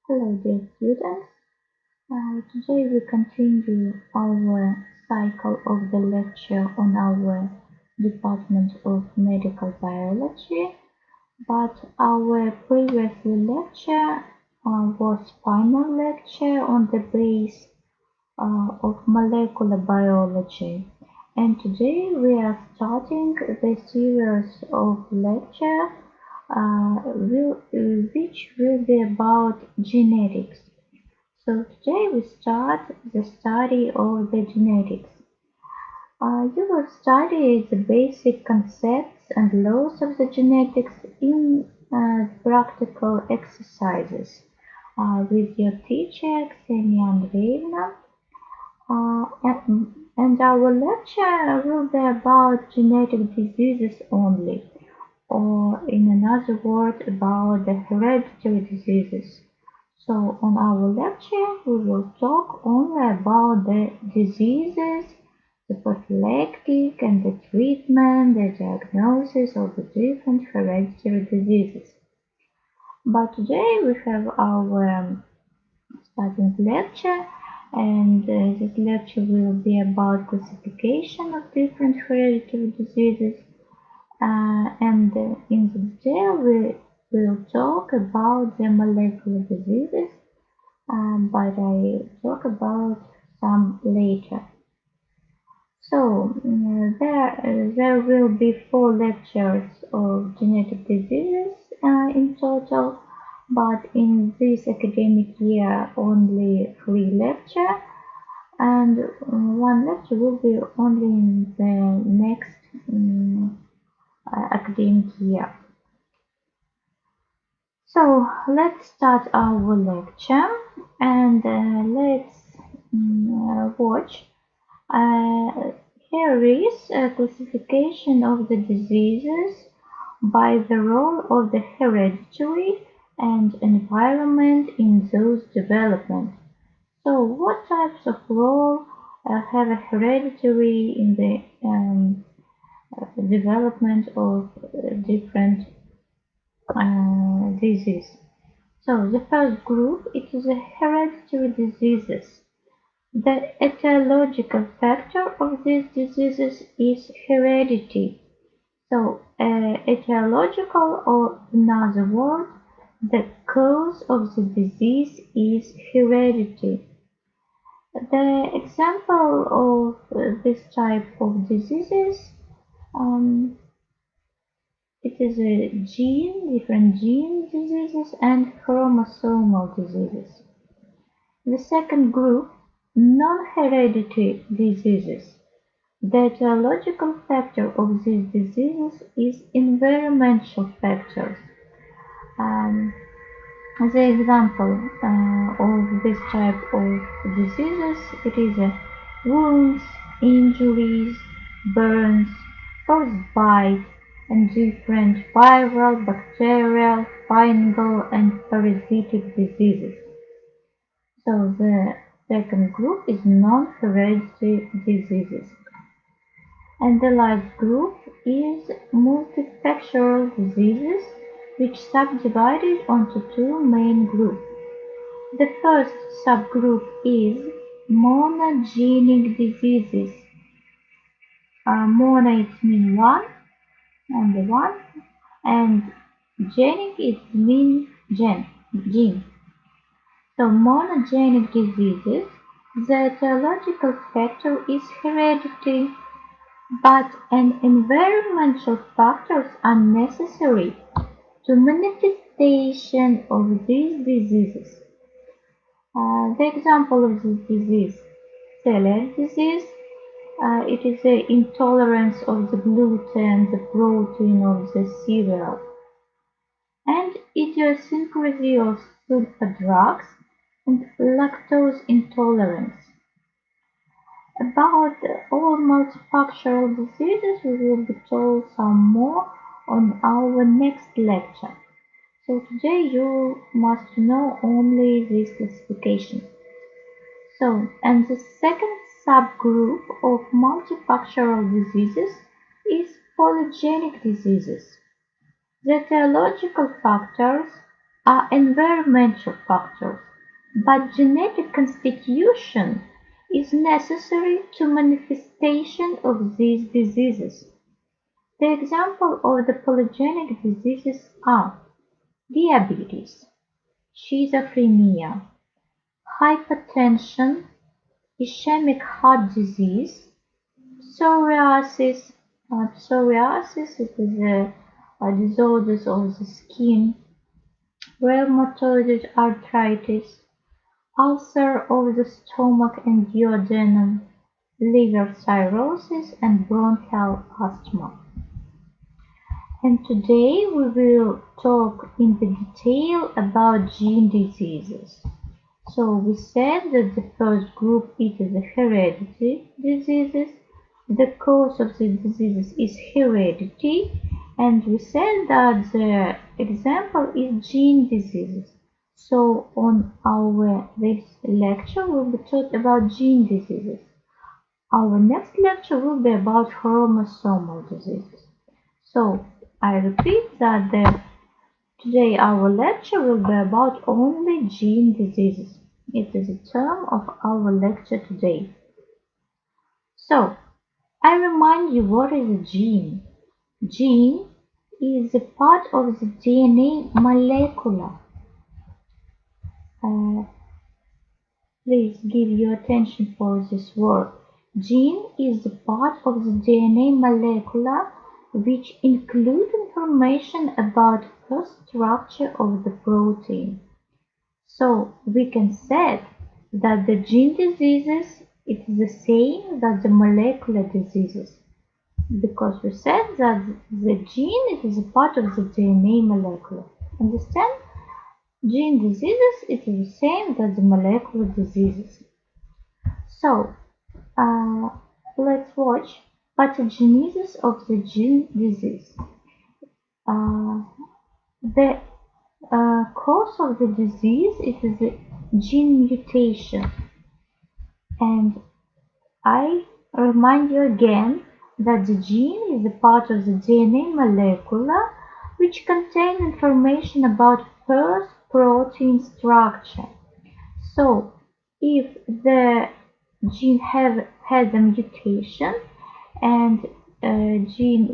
Hello dear students, today we continue our cycle of the lecture on our Department of Medical Biology, but our previous lecture was final lecture on the base of molecular biology, and today we are starting the series of lectures which will be about genetics. So today we start the study of the genetics. You will study the basic concepts and laws of the genetics in practical exercises with your teacher Ksenia Andreevna. And our lecture will be about genetic diseases only, or in another word, about the hereditary diseases. So on our lecture, we will talk only about the diseases, the prophylactic and the treatment, the diagnosis of the different hereditary diseases. But today we have our starting lecture, and this lecture will be about classification of different hereditary diseases. And in the detail, we will talk about the molecular diseases, but I talk about some later. So there will be 4 lectures of genetic diseases in total, but in this academic year only 3 lectures, and 1 lecture will be only in the next academic year. So let's start our lecture, and let's watch. Here is a classification of the diseases by the role of the hereditary and environment in those development. So what types of role have a hereditary in the development of different disease? So the first group, it is a hereditary diseases. The etiological factor of these diseases is heredity. So, etiological, or in other words, the cause of the disease is heredity. The example of this type of diseases, it is a different gene diseases and chromosomal diseases. The second group, non-hereditary diseases. The etiological factor of these diseases is environmental factors. The example of this type of diseases, it is wounds, injuries, burns, frostbite, and different viral, bacterial, fungal, and parasitic diseases. So the second group is non-hereditary diseases. And the last group is multifactorial diseases, which subdivided onto 2 main groups. The first subgroup is monogenic diseases. Mono it means one, only one, and genic it means gene. So monogenic diseases, the etiological factor is heredity, but environmental factors are necessary to manifestation of these diseases. The example of this disease, celiac disease, it is the intolerance of the gluten, the protein of the cereal, and idiosyncrasy of sulfa drugs and lactose intolerance. About all multifactorial diseases, we will be told some more on our next lecture. So today you must know only this classification. So, and the second subgroup of multifactorial diseases is polygenic diseases. The etiological factors are environmental factors, but genetic constitution is necessary to manifestation of these diseases. The example of the polygenic diseases are diabetes, schizophrenia, hypertension, ischemic heart disease, psoriasis. Psoriasis is a disorder of the skin, rheumatoid arthritis, ulcer of the stomach and duodenum, liver cirrhosis, and bronchial asthma. And today we will talk in the detail about gene diseases. So we said that the first group is the hereditary diseases. The cause of the diseases is heredity, and we said that the example is gene diseases. So on this lecture we will be taught about gene diseases. Our next lecture will be about chromosomal diseases. So I repeat that today our lecture will be about only gene diseases. It is the term of our lecture today. So I remind you, what is a gene? Gene is a part of the DNA molecule. Please give your attention for this word. Gene is a part of the DNA molecule which include information about the structure of the protein. So we can say that the gene diseases it is the same as the molecular diseases, because we said that the gene is a part of the DNA molecule. Understand? Gene diseases it is the same as the molecular diseases. So let's watch pathogenesis of the gene disease. The cause of the disease it is a gene mutation, and I remind you again that the gene is a part of the DNA molecule which contain information about first protein structure. So if the gene has a mutation, and gene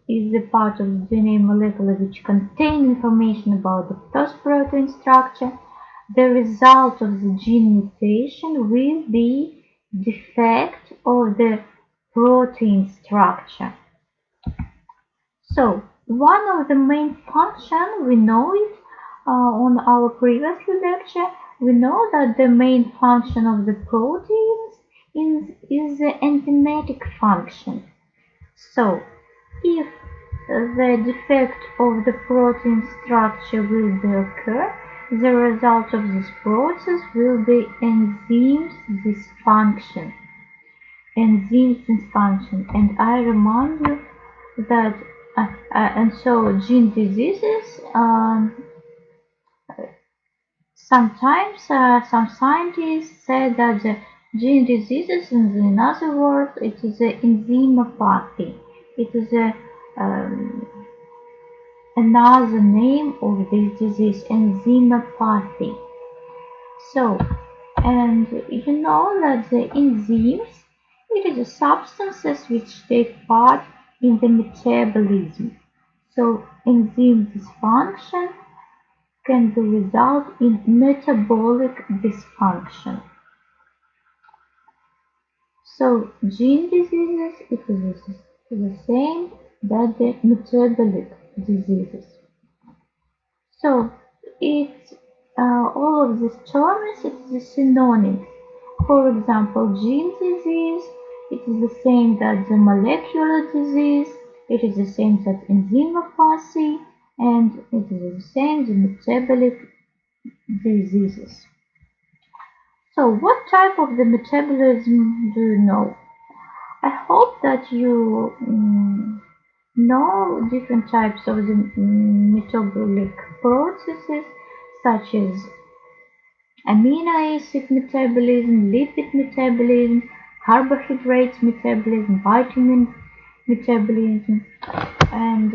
is a part of the DNA molecule which contain information about the first protein structure, the result of the gene mutation will be defect of the protein structure. So one of the main functions, we know it on our previous lecture, we know that the main function of the proteins is the enzymatic function. So if the defect of the protein structure will be occur, the result of this process will be enzymes dysfunction. And I remind you that and so gene diseases sometimes some scientists say that the gene diseases, in other words, it is an enzymopathy. It is another name of this disease, enzymopathy. So, and you know that the enzymes, it is the substances which take part in the metabolism. So, enzyme dysfunction can be result in metabolic dysfunction. So, gene diseases, it is the same that the metabolic diseases. So, it's all of these terms, it is a synonym. For example, gene disease, it is the same as the molecular disease, it is the same as enzymopathy, and it is the same as the metabolic diseases. So, what type of the metabolism do you know? I hope that you know different types of the metabolic processes, such as amino acid metabolism, lipid metabolism, carbohydrates metabolism, vitamin metabolism, and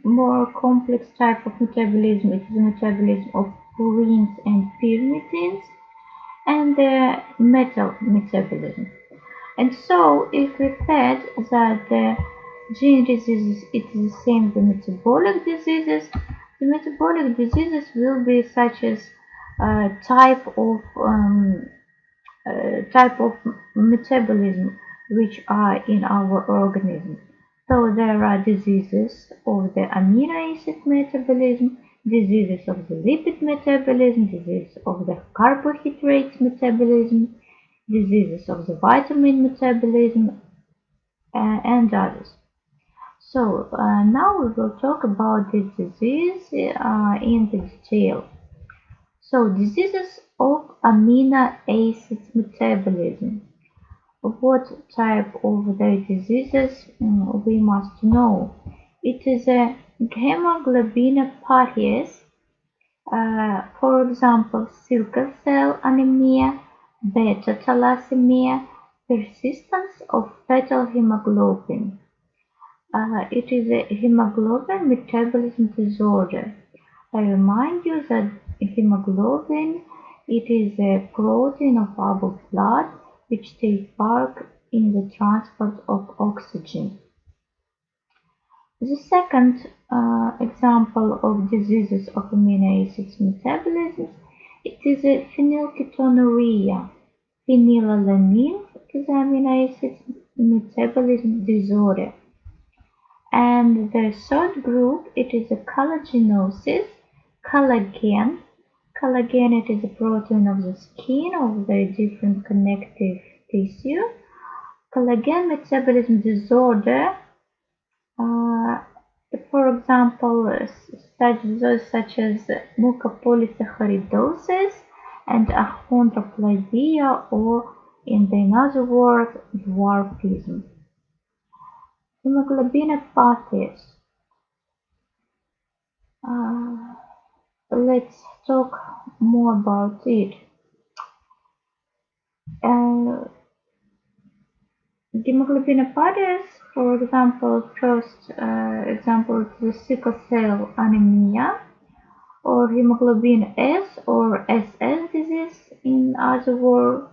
more complex type of metabolism. It is the metabolism of purines and pyrimidines, and the metal metabolism. And so, if we said that the gene diseases it is the same as the metabolic diseases will be such as type of metabolism which are in our organism. So there are diseases of the amino acid metabolism, diseases of the lipid metabolism, diseases of the carbohydrates metabolism, diseases of the vitamin metabolism, and others. So now we will talk about this disease in the detail. So diseases of amino acids metabolism. What type of the diseases we must know? It is a hemoglobinopathies, for example, sickle cell anemia, beta thalassemia, persistence of fetal hemoglobin. It is a hemoglobin metabolism disorder. I remind you that hemoglobin it is a protein of our blood which takes part in the transport of oxygen. The second example of diseases of amino acids metabolism it is a phenylketonuria. Phenylalanine is amino acid metabolism disorder. And the third group, it is a collagenoses, collagen. Collagen, it is a protein of the skin of the different connective tissue. Collagen metabolism disorder, for example, such as mucopolysaccharidosis and achondroplasia, or in other words, dwarfism. Hemoglobinopathies. Let's talk more about it. Hemoglobinopathies, for example, first example is the sickle cell anemia, or hemoglobin S or SS disease. In other words,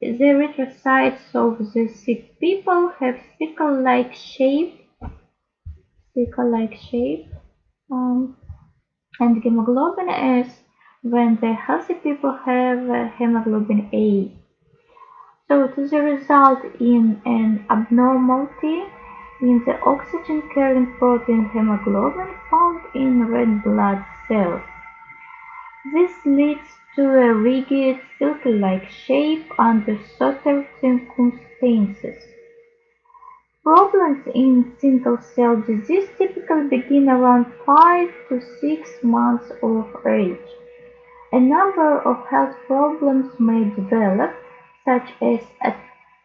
the erythrocytes of the sick people have sickle-like shape, and hemoglobin S when the healthy people have hemoglobin A. So it is a result in an abnormality in the oxygen-carrying protein hemoglobin found in red blood cells. This leads to a rigid, silk-like shape under certain circumstances. Problems in sickle cell disease typically begin around 5 to 6 months of age. A number of health problems may develop, such as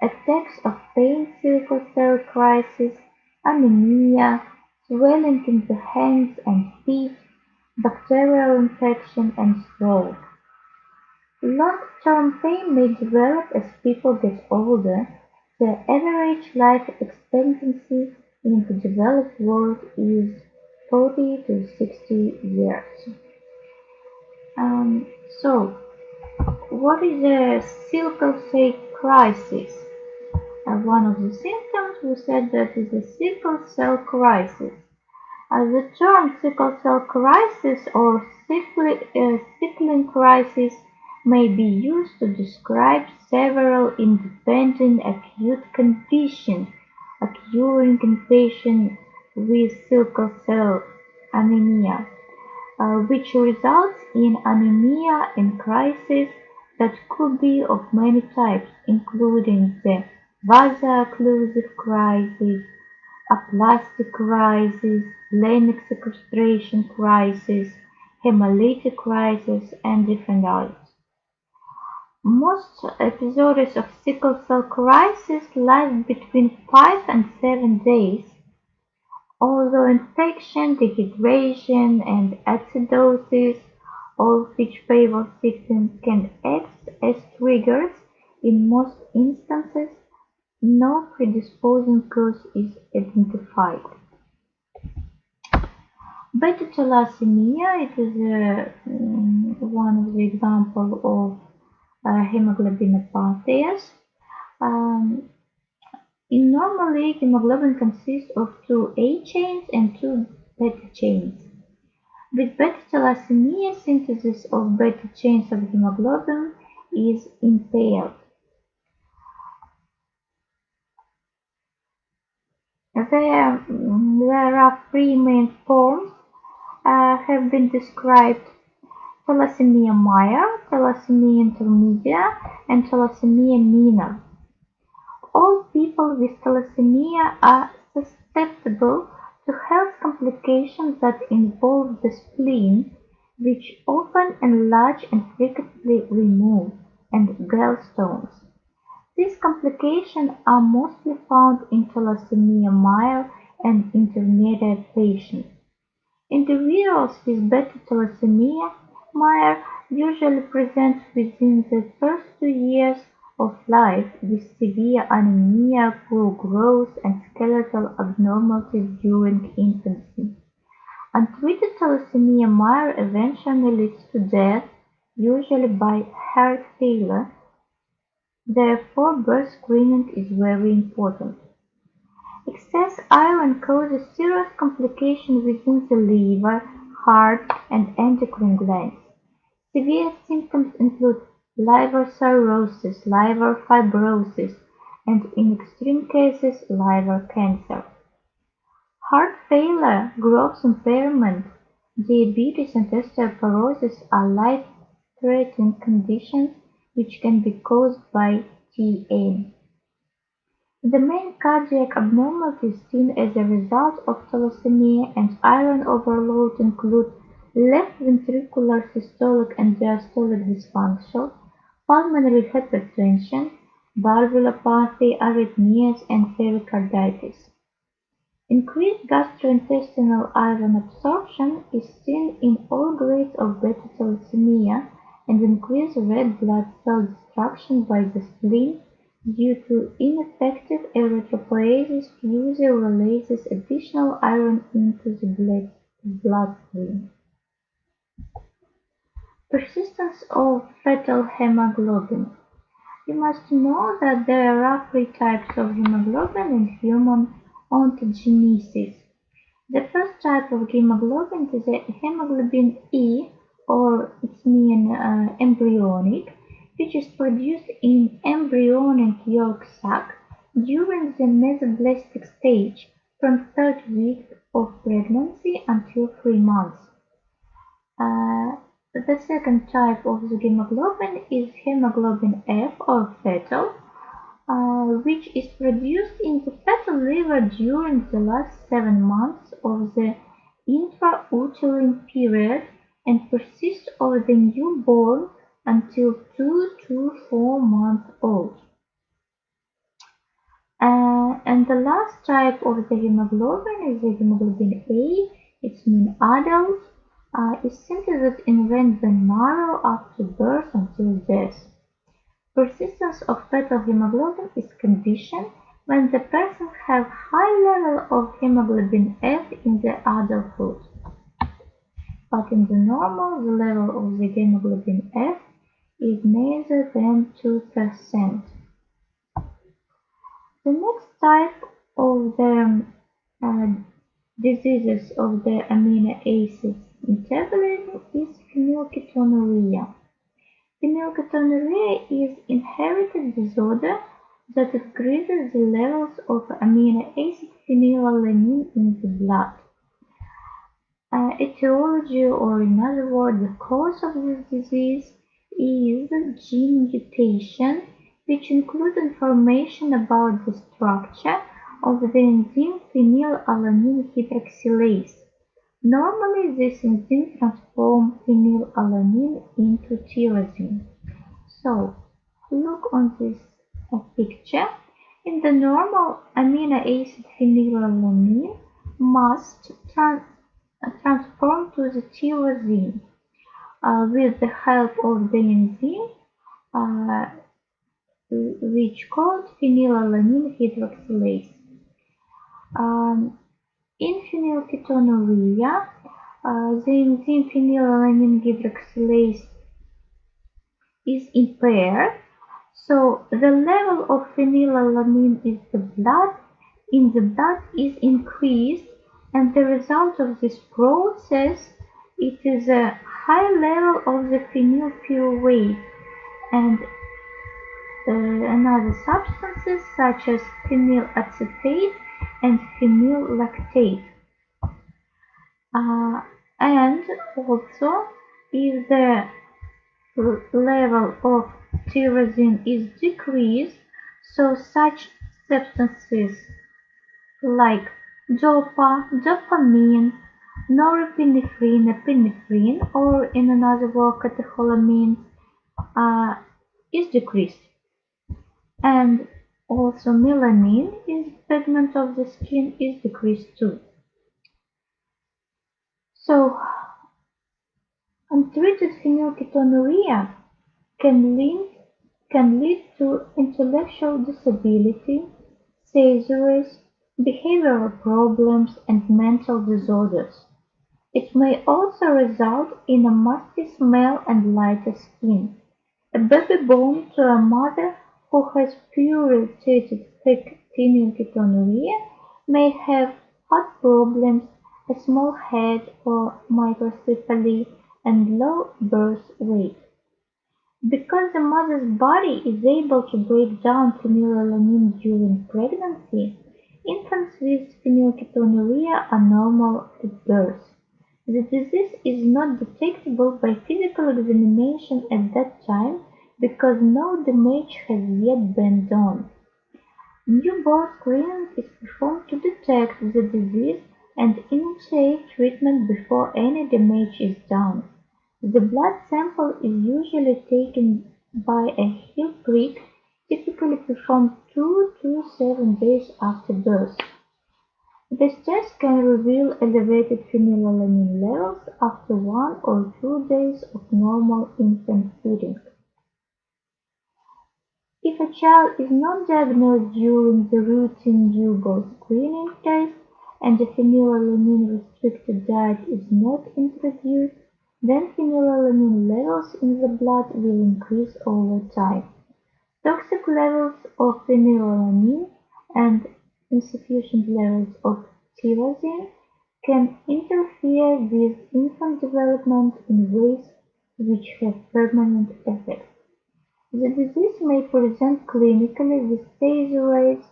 attacks of pain, sickle cell crisis, anemia, swelling in the hands and feet, bacterial infection, and stroke. Long-term pain may develop as people get older. The average life expectancy in the developed world is 40 to 60 years. So, what is a sickle cell crisis? One of the symptoms we said that is a sickle cell crisis. The term sickle cell crisis or sickling crisis may be used to describe several independent acute conditions occurring in patients with sickle cell anemia, which results in anemia and crisis that could be of many types, including the vaso-occlusive crisis, aplastic crisis, lamic sequestration crisis, hemolytic crisis, and different others. Most episodes of sickle cell crisis last between 5 and 7 days, although infection, dehydration, and acidosis, all of which fatal symptoms can act as triggers. In most instances, no predisposing cause is identified. Beta thalassemia, it is one of the example of hemoglobinopathies. Normally, hemoglobin consists of two A chains and two beta chains. With beta thalassemia, synthesis of beta chains of hemoglobin is impaired. There are three main forms have been described: thalassemia major, thalassemia intermedia, and thalassemia minor. All people with thalassemia are susceptible to health complications that involve the spleen, which often enlarge and frequently remove, and gallstones. These complications are mostly found in thalassemia major and intermediate patients. Individuals with beta thalassemia major usually present within the first 2 years of life with severe anemia, poor growth, and skeletal abnormalities during infancy. Untreated thalassemia major eventually leads to death, usually by heart failure. Therefore, birth screening is very important. Excess iron causes serious complications within the liver, heart, and endocrine glands. Severe symptoms include liver cirrhosis, liver fibrosis, and in extreme cases, liver cancer. Heart failure, growth impairment, diabetes, and osteoporosis are life-threatening conditions which can be caused by TN. The main cardiac abnormalities seen as a result of thalassemia and iron overload include left ventricular systolic and diastolic dysfunction, pulmonary hypertension, valvulopathy, arrhythmias, and pericarditis. Increased gastrointestinal iron absorption is seen in all grades of beta thalassemia, and increased red blood cell destruction by the spleen due to ineffective erythropoiesis usually releases additional iron into the bloodstream. Persistence of fetal hemoglobin. You must know that there are three types of hemoglobin in human ontogenesis. The first type of hemoglobin is a hemoglobin E, or its mean embryonic, which is produced in embryonic yolk sac during the mesoblastic stage from 3rd week of pregnancy until 3 months. The second type of the hemoglobin is hemoglobin F, or fetal, which is produced in the fetal liver during the last 7 months of the intrauterine period and persists over the newborn until 2 to 4 months old. And the last type of the hemoglobin is the hemoglobin A. Its mean adult is synthesized in red bone marrow after birth until death. Persistence of fetal hemoglobin is conditioned when the person has high level of hemoglobin F in the adulthood. But in the normal, the level of the hemoglobin F is neither than 2%. The next type of the diseases of the amino acid metabolism is phenylketonuria. Phenylketonuria is inherited disorder that increases the levels of amino acid phenylalanine in the blood. Etiology, or in other words, the cause of this disease is gene mutation, which include information about the structure of the enzyme phenylalanine hydroxylase. Normally, this enzyme transforms phenylalanine into tyrosine. So, look on this picture. In the normal, amino acid phenylalanine must transform to the tyrosine with the help of the enzyme which called phenylalanine hydroxylase. In phenylketonuria, the enzyme phenylalanine hydroxylase is impaired, so the level of phenylalanine in the blood is increased, and the result of this process it is a high level of the phenylpyruvate and another substances such as phenylacetate and phenylactate. And also, if the level of tyrosine is decreased, so such substances like dopa, dopamine, norepinephrine, epinephrine, or in another word catecholamine, is decreased. And also melanin, is pigment of the skin, is decreased too. So untreated phenylketonuria can lead to intellectual disability, seizures, behavioral problems, and mental disorders. It may also result in a musty smell and lighter skin. A baby born to a mother who has purely treated phenylketonuria may have heart problems, a small head or microcephaly, and low birth weight. Because the mother's body is able to break down phenylalanine during pregnancy, infants with phenylketonuria are normal at birth. The disease is not detectable by physical examination at that time because no damage has yet been done. Newborn screening is performed to detect the disease and initiate treatment before any damage is done. The blood sample is usually taken by a heel prick, typically performed 2 to 7 days after birth. This test can reveal elevated phenylalanine levels after 1 or 2 days of normal infant feeding. If a child is not diagnosed during the routine newborn screening test and a phenylalanine-restricted diet is not introduced, then phenylalanine levels in the blood will increase over time. Toxic levels of phenylalanine and insufficient levels of tyrosine can interfere with infant development in ways which have permanent effects. The disease may present clinically with seizures,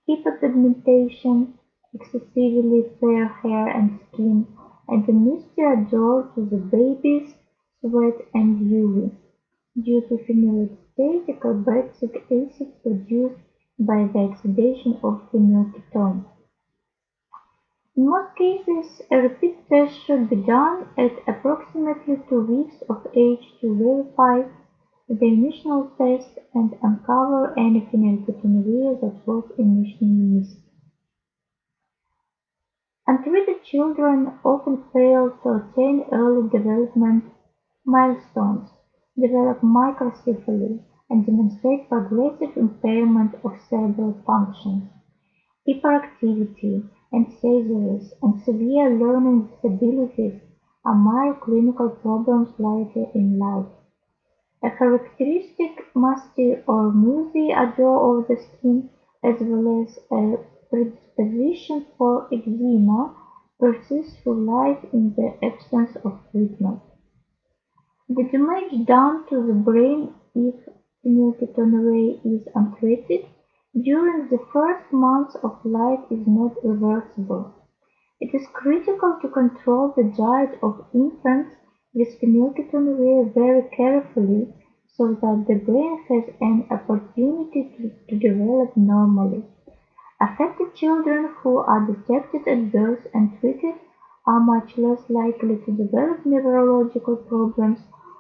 hypopigmentation, excessively fair hair and skin, and a misty odor to the baby's sweat and urine due to phenylacetatic or carboxylic acid produced by the oxidation of phenylketone. In most cases, a repeat test should be done at approximately 2 weeks of age to verify the initial test and uncover any phenylketonuria that was initially missed. Untreated children often fail to attain early development milestones, develop microcephaly, and demonstrate progressive impairment of cerebral functions. Hyperactivity and seizures and severe learning disabilities are mild clinical problems later in life. A characteristic musty or muzzy odor of the skin, as well as a predisposition for eczema, persists through life in the absence of treatment. The damage done to the brain if phenylketonuria is untreated during the first months of life is not reversible. It is critical to control the diet of infants with phenylketonuria very carefully so that the brain has an opportunity to develop normally. Affected children who are detected at birth and treated are much less likely to develop neurological problems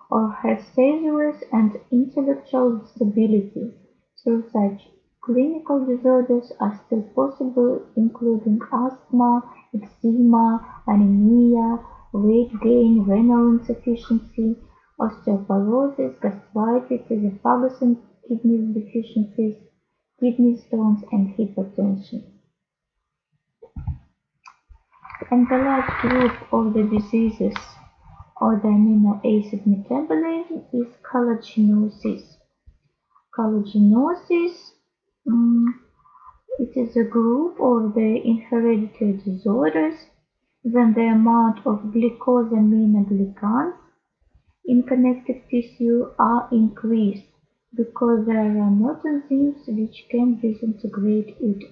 or have seizures and intellectual disability. So such clinical disorders are still possible, including asthma, eczema, anemia, weight gain, renal insufficiency, osteoporosis, gastritis, esophagus and kidney deficiencies, kidney stones, and hypertension. And the last group of the diseases of the amino acid metabolism is collagenoses. Collagenoses, it is a group of the hereditary disorders when the amount of glycosaminoglycans in connective tissue are increased because there are not enzymes which can disintegrate it.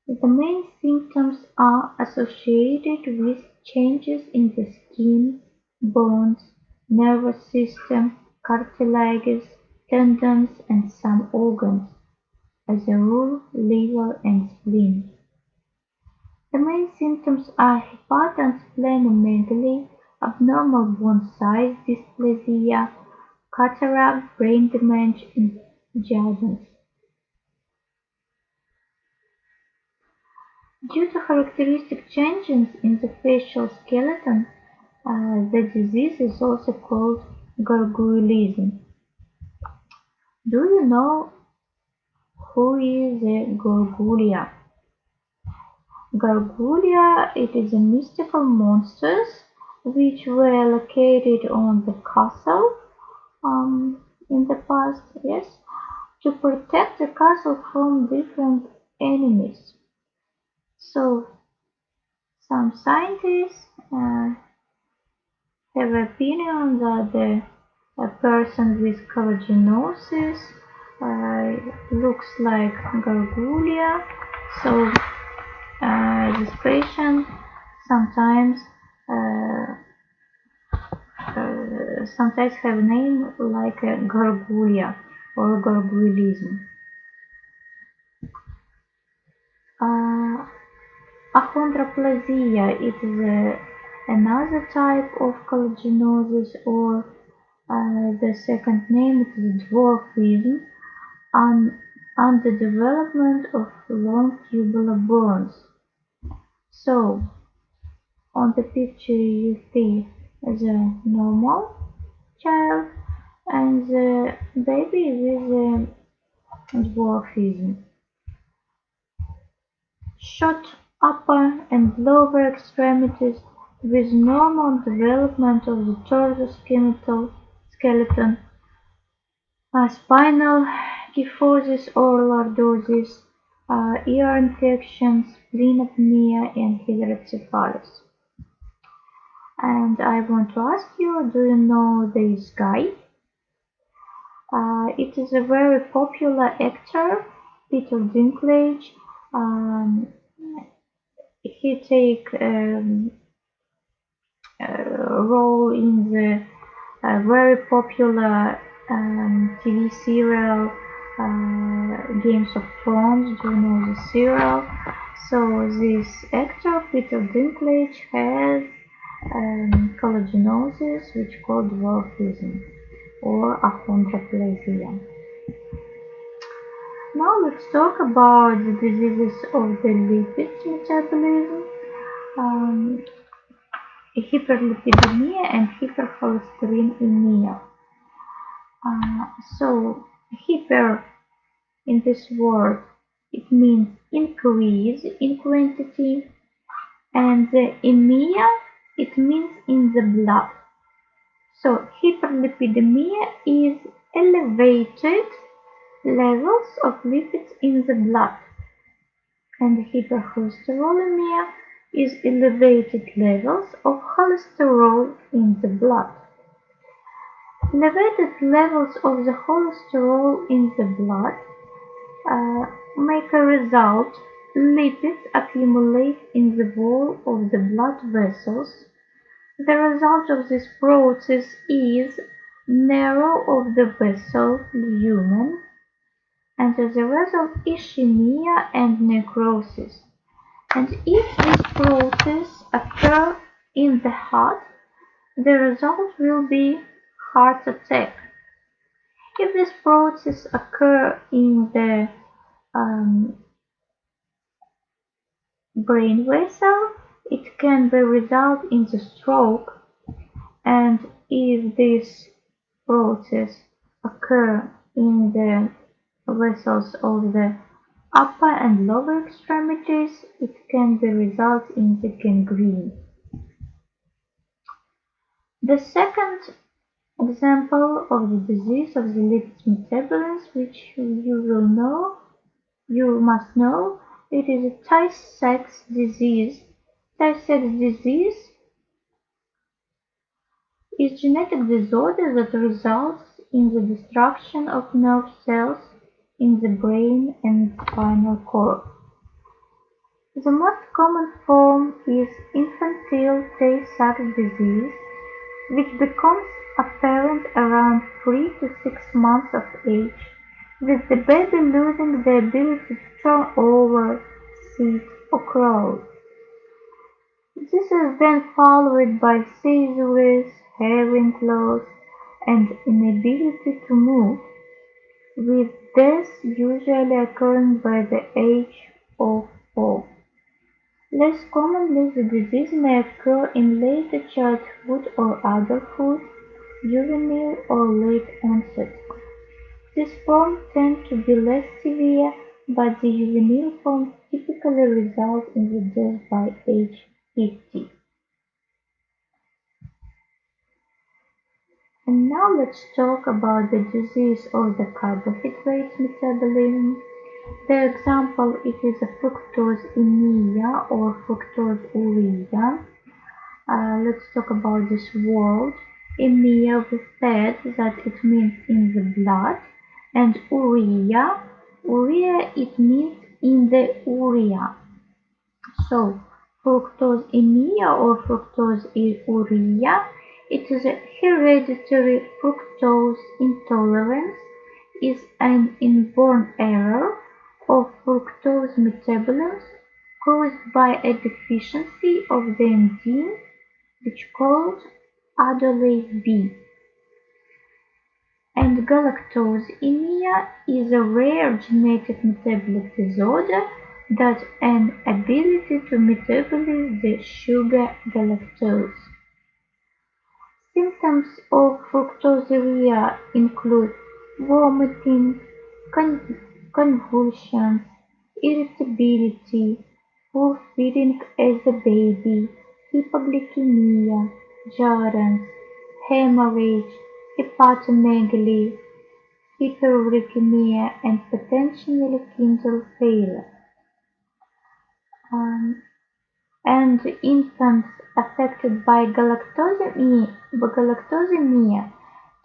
The main symptoms are associated with changes in the skin, bones, nervous system, cartilages, tendons, and some organs, as a rule liver and spleen. The main symptoms are hepatosplenomegaly, abnormal bone size dysplasia, cataract, brain damage, and jaundice. Due to characteristic changes in the facial skeleton, the disease is also called gargoylism. Do you know who is a gargoulia? Gargoulia, it is a mystical monsters which were located on the castle in the past, yes, to protect the castle from different enemies. So some scientists have opinion that a person with collagenoses looks like gargoulia. So this patient sometimes sometimes have a name like a gargoulia or gargoylism. Achondroplasia, it is another type of collagenosis, or the second name is dwarfism, underdevelopment of long tubular bones. So, on the picture you see the normal child and the baby with dwarfism. Short upper and lower extremities with normal development of the torso skeleton, spinal kyphosis or lordosis, ear infections, splenopnea, and hydrocephalus. And I want to ask you, do you know this guy? It is a very popular actor, Peter Dinklage. He take role in the very popular TV serial Games of Thrones. Do you know the serial? So this actor Peter Dinklage has collagenosis, which called dwarfism or achondroplasia. Now let's talk about the diseases of the lipids metabolism, hyperlipidemia and hypercholesterinemia. So hyper in this word, it means increase in quantity, and the emia, it means in the blood. So hyperlipidemia is elevated levels of lipids in the blood, and hypercholesterolemia is elevated levels of cholesterol in the blood. Elevated levels of the cholesterol in the blood make a result lipids accumulate in the wall of the blood vessels. The result of this process is narrow of the vessel lumen, and as a result ischemia and necrosis. And if this process occurs in the heart, the result will be heart attack. If this process occurs in the brain vessel, it can be result in the stroke. And if this process occurs in the vessels of the upper and lower extremities, it can be result in the gangrene. The second example of the disease of the lipid metabolism, which you must know, it is a Tay-Sachs disease. Tay-Sachs disease is genetic disorder that results in the destruction of nerve cells in the brain and spinal cord. The most common form is infantile Tay-Sachs disease, which becomes apparent around 3 to 6 months of age, with the baby losing the ability to turn over, sit, or crawl. This is then followed by seizures, hearing loss, and inability to move, with death usually occurring by the age of 4. Less commonly, the disease may occur in later childhood or adulthood, juvenile or late onset. These forms tend to be less severe, but the juvenile form typically results in the death by age 50. And now let's talk about the disease of the carbohydrate metabolism. The example, it is a fructosemia or fructosuria. Let's talk about this word. Emia, we said that it means in the blood, and urea, it means in the urea. So, fructosemia or fructosuria, it is a hereditary fructose intolerance, is an inborn error of fructose metabolism caused by a deficiency of the enzyme which called adolase B. And galactosemia is a rare genetic metabolic disorder that an ability to metabolize the sugar galactose. Symptoms of fructosuria include vomiting, convulsions, irritability, poor feeding as a baby, hypoglycemia, jarence, hemorrhage, hepatomegaly, hyperuricemia, and potentially kidney failure. And infants affected by galactosemia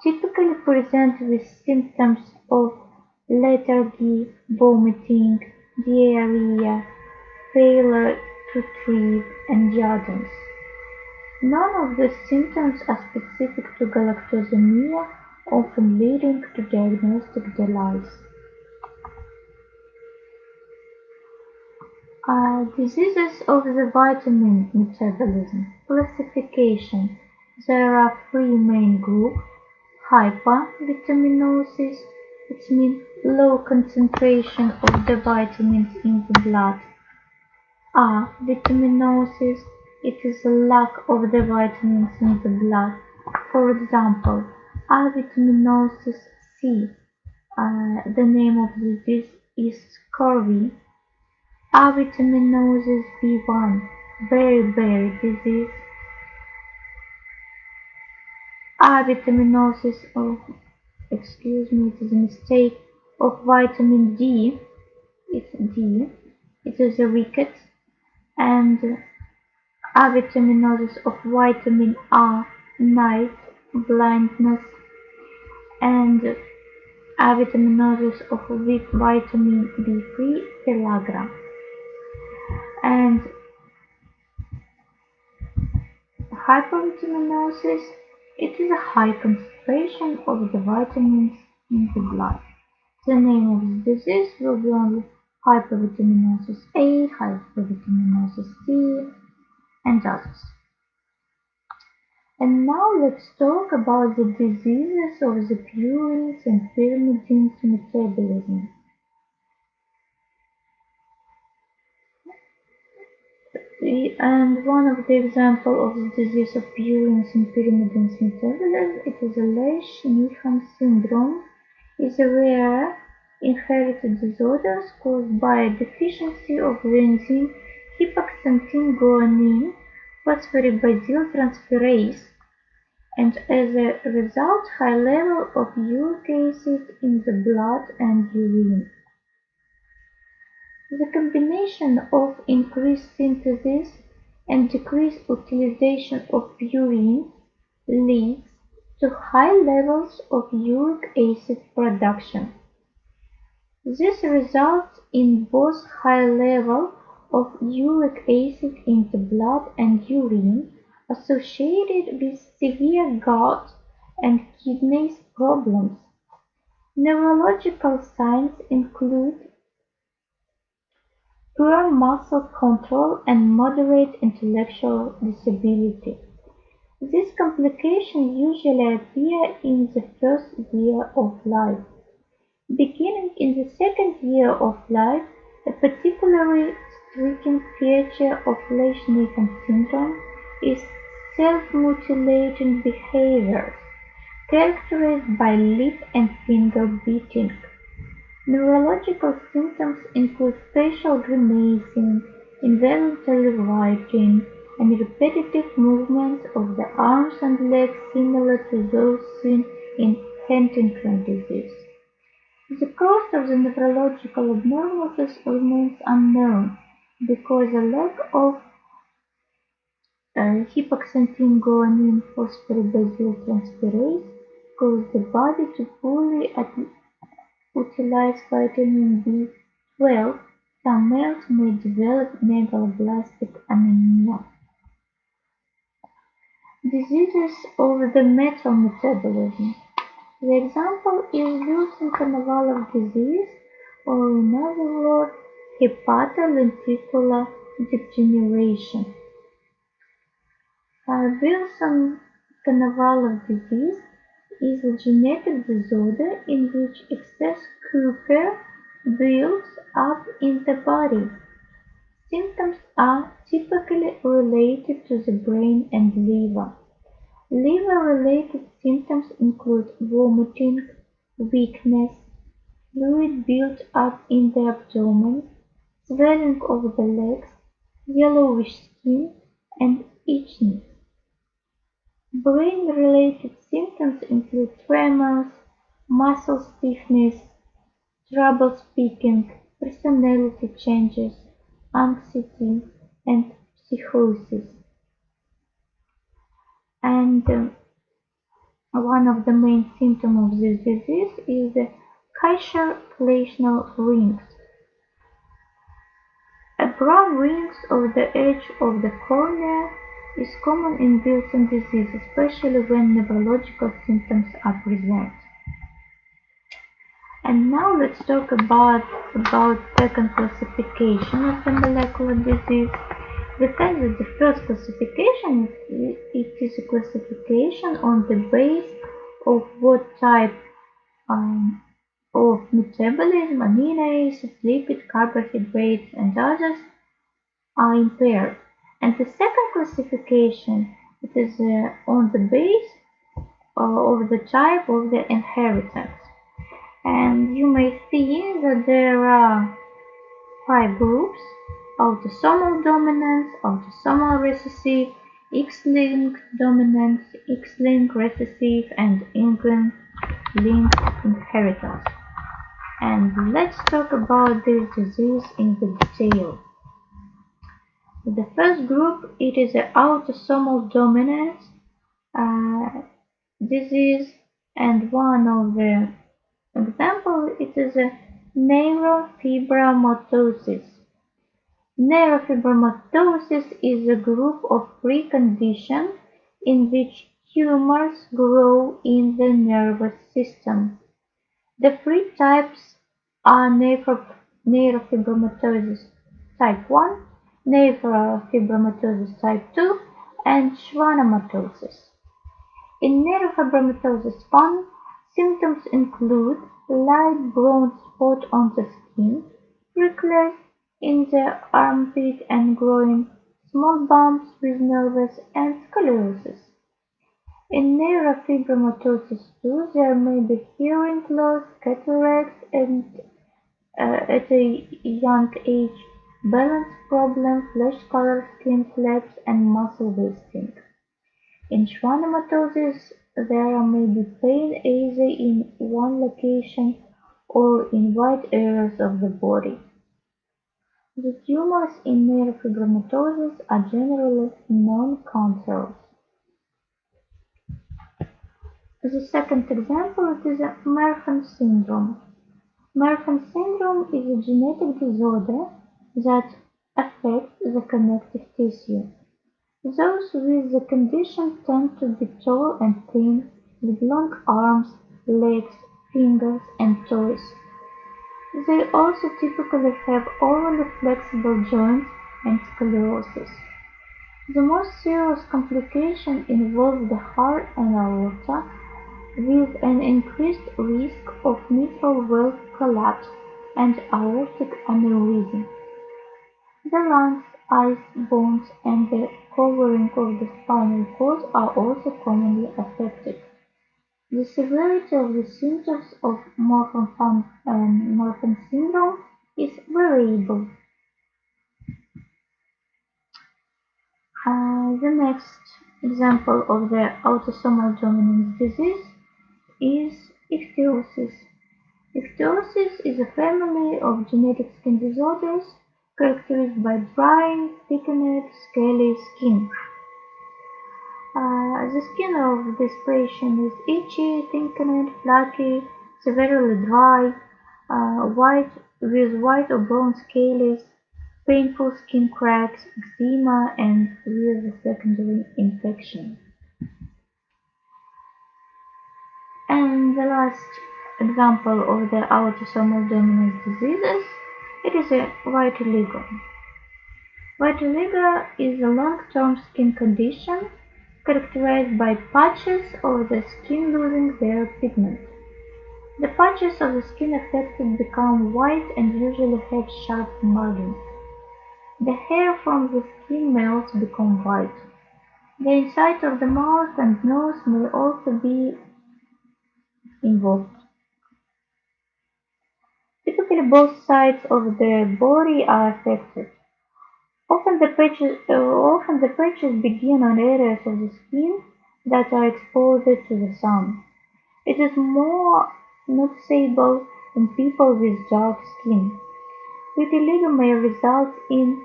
typically present with symptoms of lethargy, vomiting, diarrhea, failure to thrive, and jarence. None of these symptoms are specific to galactosemia, often leading to diagnostic delays. Diseases of the vitamin metabolism. Classification. There are 3 main groups. Hypervitaminosis, which means low concentration of the vitamins in the blood. Avitaminosis, it is a lack of the vitamins in the blood. For example, avitaminosis C. The name of the disease is scurvy. Avitaminosis B1, beriberi disease. Avitaminosis it is a mistake, of vitamin D, it is a rickets, and avitaminosis of vitamin A, night blindness, and avitaminosis of vitamin B3, pellagra. And hypervitaminosis, it is a high concentration of the vitamins in the blood. The name of the disease will be only hypervitaminosis A, hypervitaminosis C, and others. And now let's talk about the diseases of the purines and pyrimidines metabolism. And one of the examples of the disease of purines and pyrimidines metabolism, it is a Lesch-Nyhan syndrome. It's a rare inherited disorders caused by a deficiency of the enzyme hypoxanthine-guanine phosphorybazyltransferase, and as a result high level of uric acid in the blood and urine. The combination of increased synthesis and decreased utilization of purines leads to high levels of uric acid production. This results in both high level of uric acid in the blood and urine associated with severe gut and kidney problems. Neurological signs include poor muscle control and moderate intellectual disability. These complications usually appear in the first year of life. Beginning in the second year of life, a particularly striking feature of Lesch-Nyhan syndrome is self-mutilating behaviors, characterized by lip and finger beating. Neurological symptoms include facial grimacing, involuntary writing, and repetitive movements of the arms and legs similar to those seen in Huntington's disease. The cause of the neurological abnormalities remains unknown because a lack of hypoxanthine-guanine phosphorybazyltransferase causes the body to poorly utilize vitamin B12. Some males may develop megaloblastic anemia. Diseases of the metal metabolism. The example is Wilson-Konovalov disease, or in other words, hepatolenticular degeneration. Wilson-Konovalov disease is a genetic disorder in which excess copper builds up in the body. Symptoms are typically related to the brain and liver. Liver-related symptoms include vomiting, weakness, fluid built up in the abdomen, swelling of the legs, yellowish skin, and itching. Brain-related symptoms include tremors, muscle stiffness, trouble speaking, personality changes, anxiety, and psychosis. And one of the main symptoms of this disease is the Kaiser-Fleischner rings. A brown rings of the edge of the cornea is common in Wilson disease, especially when neurological symptoms are present. And now let's talk about second classification of the molecular disease. The fact that the first classification it is a classification on the base of what type of metabolism, amino acids, lipid, carbohydrates, and others are impaired. And the second classification it is on the base of the type of the inheritance. And you may see that there are 5 groups: autosomal dominance, autosomal recessive, X-linked dominance, X-linked recessive, and Y-linked inheritance. And let's talk about this disease in the detail. The first group, it is an autosomal dominance disease, and one of the example, it is a neurofibromatosis. Neurofibromatosis is a group of preconditions in which tumors grow in the nervous system. The 3 types are neurofibromatosis type 1, neurofibromatosis type 2, and schwannomatosis. In neurofibromatosis 1, symptoms include light brown spot on the skin, prickles in the armpit and groin, small bumps with nervous, and sclerosis. In neurofibromatosis too, there may be hearing loss, cataracts, and at a young age, balance problems, flesh color, skin flaps, and muscle wasting. In schwannomatosis, there may be pain either in one location or in wide areas of the body. The tumors in neurofibromatosis are generally non-cancerous. The second example is Marfan syndrome. Marfan syndrome is a genetic disorder that affects the connective tissue. Those with the condition tend to be tall and thin, with long arms, legs, fingers, and toes. They also typically have overly flexible joints and scoliosis. The most serious complication involves the heart and aorta, with an increased risk of mitral valve collapse and aortic aneurysm. The lungs, eyes, bones, and the covering of the spinal cord are also commonly affected. The severity of the symptoms of Marfan syndrome is variable. The next example of the autosomal dominant disease is ichthyosis. Ichthyosis is a family of genetic skin disorders characterized by dry, thickened, scaly skin. The skin of this patient is itchy, thickened, flaky, severely dry, white with white or brown scales, painful skin cracks, eczema, and with a secondary infection. And the last example of the autosomal dominant diseases, it is a vitiligo. Vitiligo is a long-term skin condition characterized by patches of the skin losing their pigment. The patches of the skin affected become white and usually have sharp margins. The hair from the skin may also become white. The inside of the mouth and nose may also be involved. Typically both sides of the body are affected. Often the patches begin on areas of the skin that are exposed to the sun. It is more noticeable in people with dark skin. Vitiligo may result in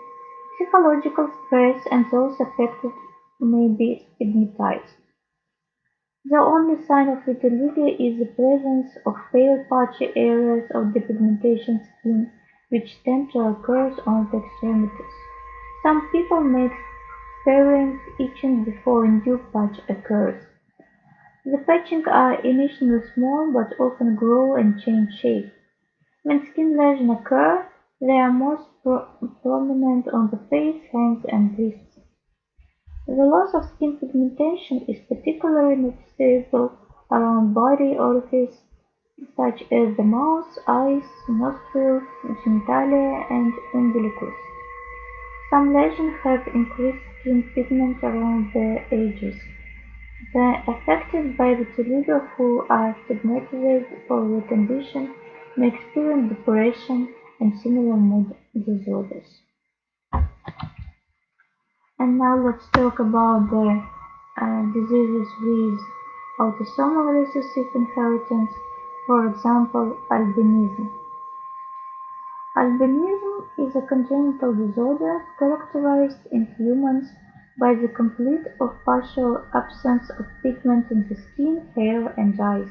psychological stress and those affected may be stigmatized. The only sign of vitiligo is the presence of pale patchy areas of depigmentation skin which tend to occur on the extremities. Some people may experience itching before a new patch occurs. The patches are initially small but often grow and change shape. When skin lesions occur, they are most prominent on the face, hands, and wrists. The loss of skin pigmentation is particularly noticeable around body orifices such as the mouth, eyes, nostrils, genitalia, and umbilicus. Some lesions have increased skin pigment around the edges. The affected by vitiligo who are stigmatized for the condition may experience depression and similar mood disorders. And now let's talk about the diseases with autosomal recessive inheritance, for example, albinism. Albinism is a congenital disorder characterized in humans by the complete or partial absence of pigment in the skin, hair, and eyes.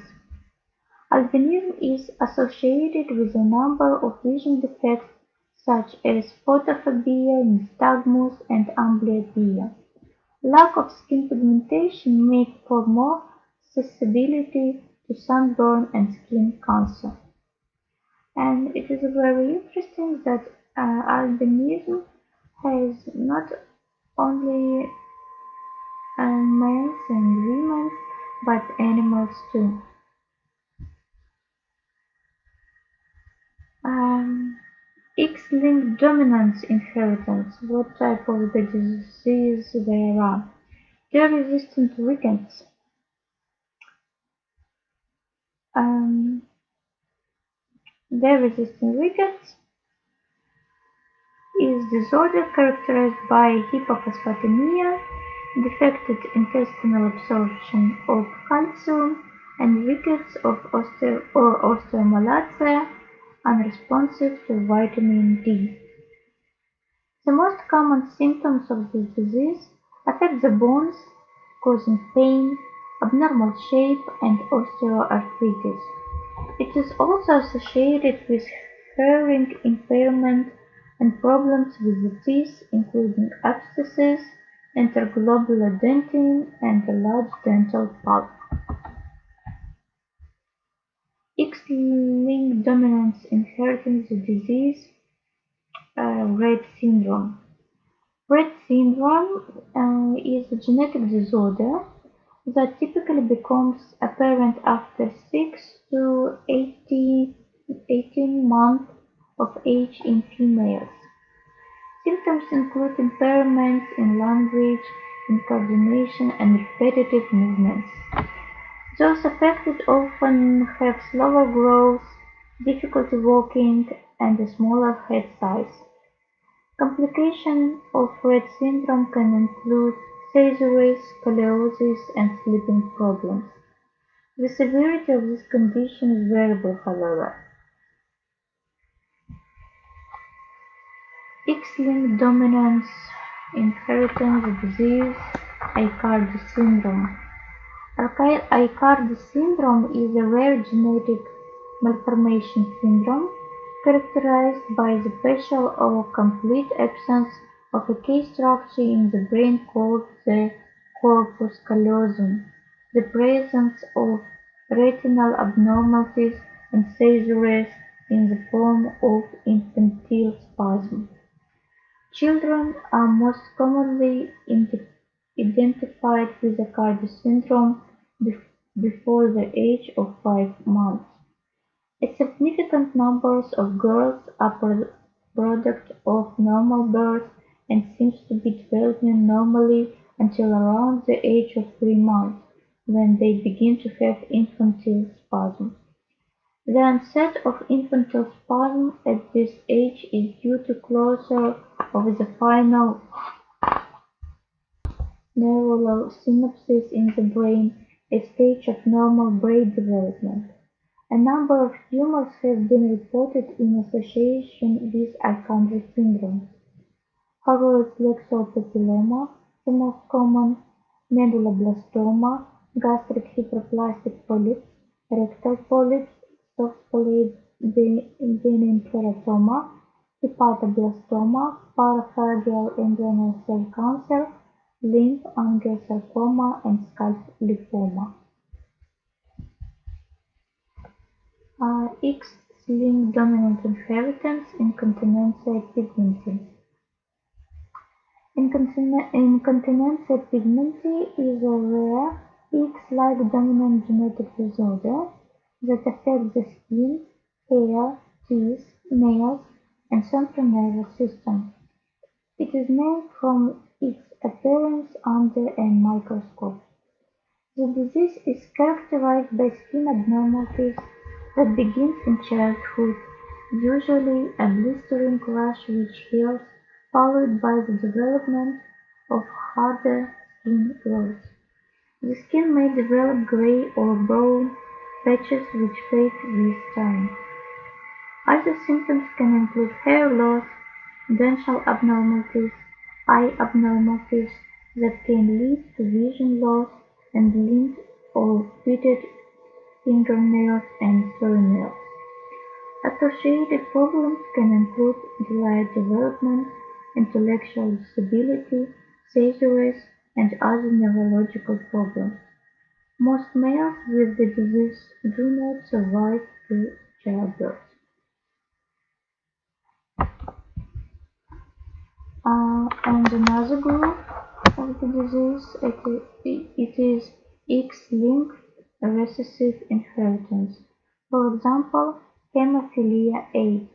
Albinism is associated with a number of vision defects such as photophobia, nystagmus, and amblyopia. Lack of skin pigmentation makes for more susceptibility to sunburn and skin cancer. And it is very interesting that albinism has not only males and women, but animals too. X-linked dominance inheritance. What type of the disease there are? Tear-resistant ligands. Um, resistant rickets is disorder characterized by hypophosphatemia, defective intestinal absorption of calcium, and rickets of osteomalacia, unresponsive to vitamin D. The most common symptoms of this disease affect the bones, causing pain, abnormal shape, and osteoarthritis. It is also associated with hearing impairment and problems with the teeth, including abscesses, interglobular dentin, and a large dental pulp. X-linked dominance inheriting the disease, Rett syndrome. Rett syndrome is a genetic disorder that typically becomes apparent after 6 to 18 months of age in females. Symptoms include impairments in language, in coordination, and repetitive movements. Those affected often have slower growth, difficulty walking, and a smaller head size. Complications of Rett syndrome can include seizures, scoliosis, and sleeping problems. The severity of this condition is variable, however. X-linked dominance inheritance disease, Aicardi syndrome. Aicardi syndrome is a rare genetic malformation syndrome characterized by the partial or complete absence of a key structure in the brain called the corpus callosum, the presence of retinal abnormalities, and seizures in the form of infantile spasm. Children are most commonly identified with Aicardi syndrome before the age of 5 months. A significant number of girls are product of normal birth and seems to be developing normally until around the age of 3 months, when they begin to have infantile spasm. The onset of infantile spasm at this age is due to closure of the final neuronal synapses in the brain, a stage of normal brain development. A number of tumors have been reported in association with Aicardi syndrome. Choroid plexopapilloma, the most common, medulloblastoma, gastric hyperplastic polyps, rectal polyps, soft polyp benign teratoma, hepatoblastoma, parapharyngeal and cell cancer, lymph angiosarcoma, and scalp lymphoma. X-linked dominant inheritance, incontinentia pigmentis. Incontinentia pigmentis is a rare X-like dominant genetic disorder that affects the skin, hair, teeth, nails, and central nervous system. It is named from its appearance under a microscope. The disease is characterized by skin abnormalities that begins in childhood, usually a blistering rash which heals, followed by the development of harder skin growth. The skin may develop gray or brown patches which fade with time. Other symptoms can include hair loss, dental abnormalities, eye abnormalities that can lead to vision loss, and limp or pitted fingernails and toenails. Associated problems can include delayed development, intellectual disability, seizures, and other neurological problems. Most males with the disease do not survive to childbirth. And another group of the disease, it is X-linked recessive inheritance. For example, hemophilia A.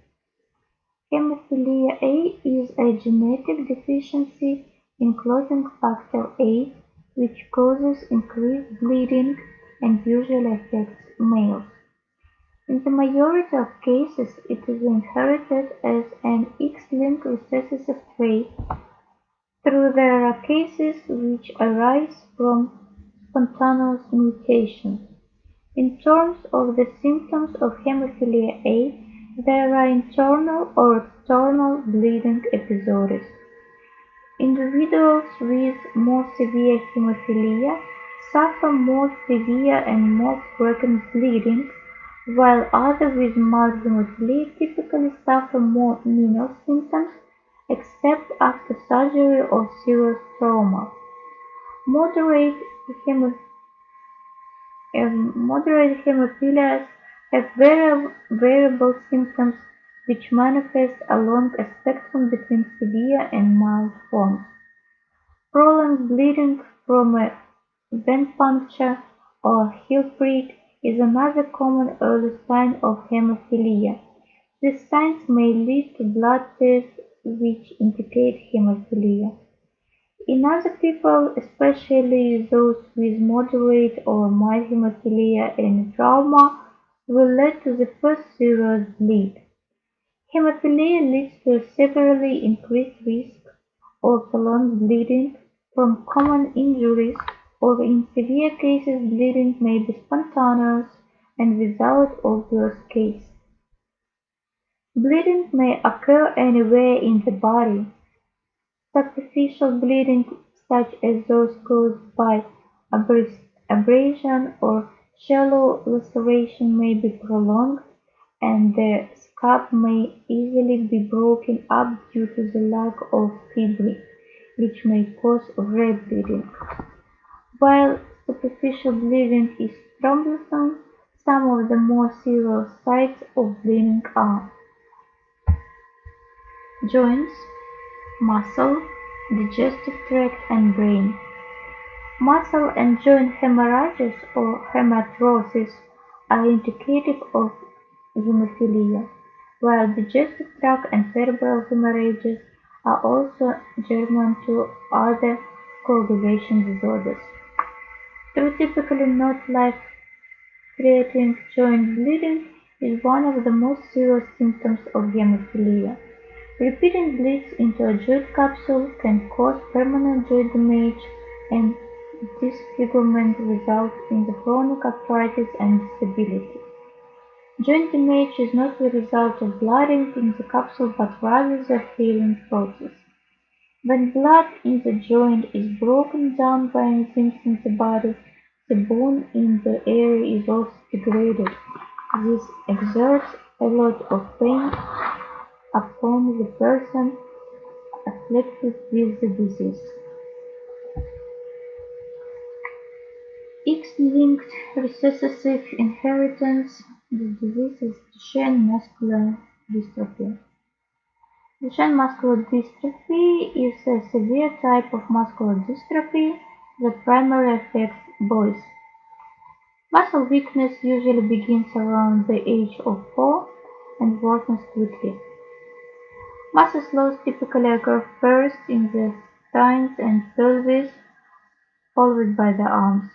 Hemophilia A is a genetic deficiency in clotting factor A, which causes increased bleeding and usually affects males. In the majority of cases, it is inherited as an X-linked recessive trait, though there are cases which arise from spontaneous mutation. In terms of the symptoms of hemophilia A, there are internal or external bleeding episodes. Individuals with more severe hemophilia suffer more severe and more frequent bleeding, while others with mild hemophilia typically suffer more minor symptoms except after surgery or serious trauma. Moderate hemophilias have variable symptoms which manifest along a spectrum between severe and mild forms. Prolonged bleeding from a vein puncture or heel prick is another common early sign of hemophilia. These signs may lead to blood tests which indicate hemophilia. In other people, especially those with moderate or mild hemophilia, any trauma will lead to the first serious bleed. Hemophilia leads to a severely increased risk of prolonged bleeding from common injuries, or in severe cases bleeding may be spontaneous and without obvious cause. Bleeding may occur anywhere in the body. Superficial bleeding, such as those caused by abrasion or shallow laceration, may be prolonged, and the scab may easily be broken up due to the lack of fibrin, which may cause rebleeding. While superficial bleeding is troublesome, some of the more serious sites of bleeding are joints, muscle, digestive tract, and brain. Muscle and joint hemorrhages or hematorosis are indicative of hemophilia, while digestive tract and cerebral hemorrhages are also germane to other coagulation disorders. Though typically not life-threatening, joint bleeding is one of the most serious symptoms of hemophilia. Repeating bleeds into a joint capsule can cause permanent joint damage and disfigurement, resulting in the chronic arthritis and disability. Joint damage is not the result of blooding in the capsule but rather the healing process. When blood in the joint is broken down by enzymes in the body, the bone in the area is also degraded. This exerts a lot of pain upon the person afflicted with the disease. X-linked recessive inheritance. The disease is Duchenne muscular dystrophy. Duchenne muscular dystrophy is a severe type of muscular dystrophy that primarily affects boys. Muscle weakness usually begins around the age of 4 and worsens quickly. Muscle loss typically occurs first in the thighs and pelvis, followed by the arms.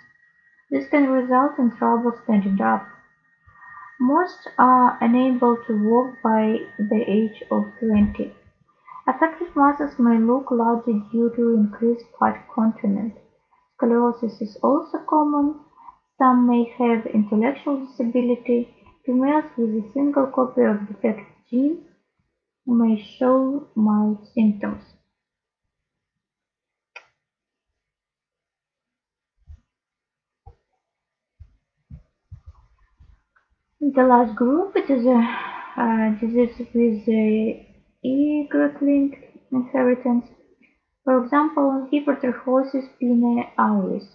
This can result in trouble standing up. Most are unable to walk by the age of 20. Affected muscles may look larger due to increased fat content. Scoliosis is also common. Some may have intellectual disability. Females with a single copy of defective gene may show mild symptoms. The last group, it is a disease with a Y-linked inheritance. For example, hypertrichosis pinealis.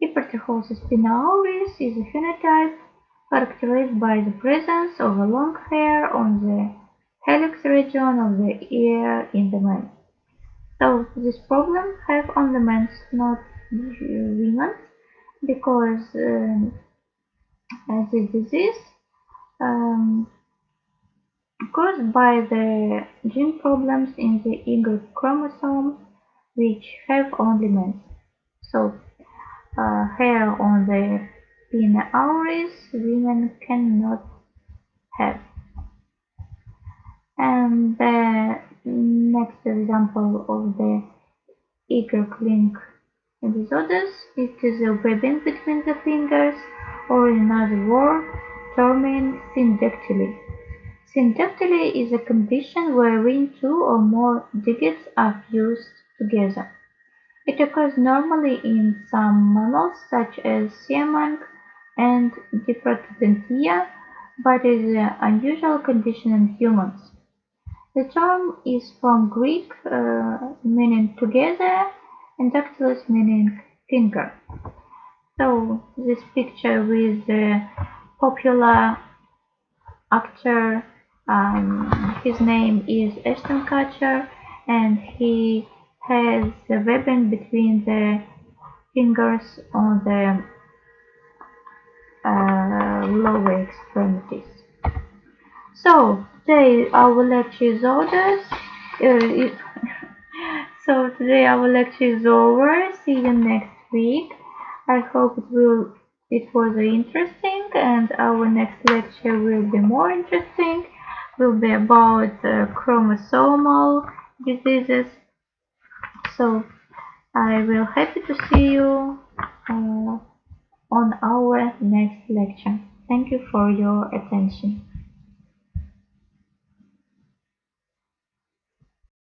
Hypertrichosis pinealis is a phenotype characterized by the presence of a long hair on the helix region of the ear in the man. So this problem have on the men, not women, because this disease um, caused by the gene problems in the Y chromosome, which have only men. So hair on the pinealis women cannot have. And the next example of the link disorders, it is a webbing between the fingers, or in another word, termed syndactyly. Syndactyly is a condition wherein two or more digits are fused together. It occurs normally in some mammals such as siamang and diprotodontia, but is an unusual condition in humans. The term is from Greek meaning together and dactylus meaning finger. So this picture with the popular actor, his name is Ashton Kutcher, and he has the webbing between the fingers on the lower extremities. So today our lecture is over. So today our lecture is over. See you next week. I hope it was interesting, and our next lecture will be more interesting. Will be about chromosomal diseases. So I will happy to see you on our next lecture. Thank you for your attention.